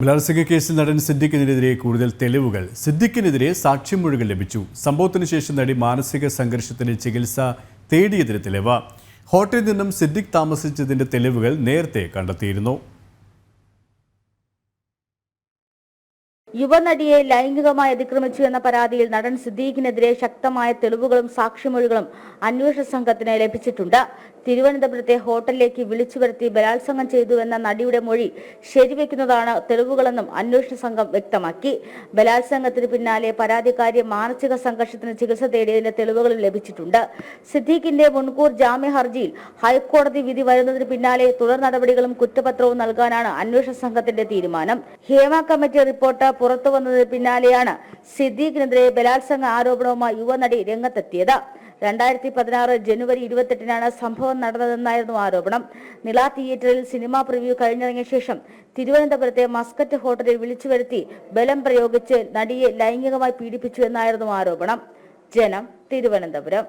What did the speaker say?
ബലാത്സംഗ കേസിൽ നടൻ സിദ്ദിഖിനെതിരെ കൂടുതൽ തെളിവുകൾ. സിദ്ദിഖിനെതിരെ സാക്ഷിമൊഴികൾ ലഭിച്ചു. സംഭവത്തിന് ശേഷം നടി മാനസിക സംഘർഷത്തിന് ചികിത്സ തേടിയതിന് തെളിവ്. ഹോട്ടലിൽ നിന്നും സിദ്ദിഖ് താമസിച്ചതിന്റെ തെളിവുകൾ നേരത്തെ കണ്ടെത്തിയിരുന്നു. യുവനടിയെ ലൈംഗികമായി അതിക്രമിച്ചു എന്ന പരാതിയിൽ നടൻ സിദ്ദീഖിനെതിരെ ശക്തമായ തെളിവുകളും സാക്ഷിമൊഴികളും അന്വേഷണ സംഘത്തിന് ലഭിച്ചിട്ടുണ്ട്. തിരുവനന്തപുരത്തെ ഹോട്ടലിലേക്ക് വിളിച്ചു വരുത്തി ബലാത്സംഗം ചെയ്തുവെന്ന നടിയുടെ മൊഴി ശരിവെക്കുന്നതാണ് തെളിവുകളെന്നും അന്വേഷണ സംഘം വ്യക്തമാക്കി. ബലാത്സംഗത്തിന് പിന്നാലെ പരാതിക്കാരി മാനസിക സംഘർഷത്തിന് ചികിത്സ തേടിയതിന്റെ തെളിവുകളും ലഭിച്ചിട്ടുണ്ട്. സിദ്ദീഖിന്റെ മുൻകൂർ ജാമ്യ ഹർജിയിൽ ഹൈക്കോടതി വിധി വരുന്നതിന് പിന്നാലെ തുടർ നടപടികളും കുറ്റപത്രവും നൽകാനാണ് അന്വേഷണ സംഘത്തിന്റെ തീരുമാനം. ഹേമ കമ്മിറ്റി റിപ്പോർട്ട് പുറത്തു വന്നതിന് പിന്നാലെയാണ് സിദ്ദീഖിനെതിരെ ബലാത്സംഗ ആരോപണവുമായി യുവനടി രംഗത്തെത്തിയത്. 2016 ജനുവരി 28-നാണ് സംഭവം നടന്നതെന്നായിരുന്നു ആരോപണം. നില തിയേറ്ററിൽ സിനിമാ പ്രിവ്യൂ കഴിഞ്ഞിറങ്ങിയ ശേഷം തിരുവനന്തപുരത്തെ മസ്കറ്റ് ഹോട്ടലിൽ വിളിച്ചു വരുത്തി ബലം പ്രയോഗിച്ച് നടിയെ ലൈംഗികമായി പീഡിപ്പിച്ചു എന്നായിരുന്നു ആരോപണം. ജനം, തിരുവനന്തപുരം.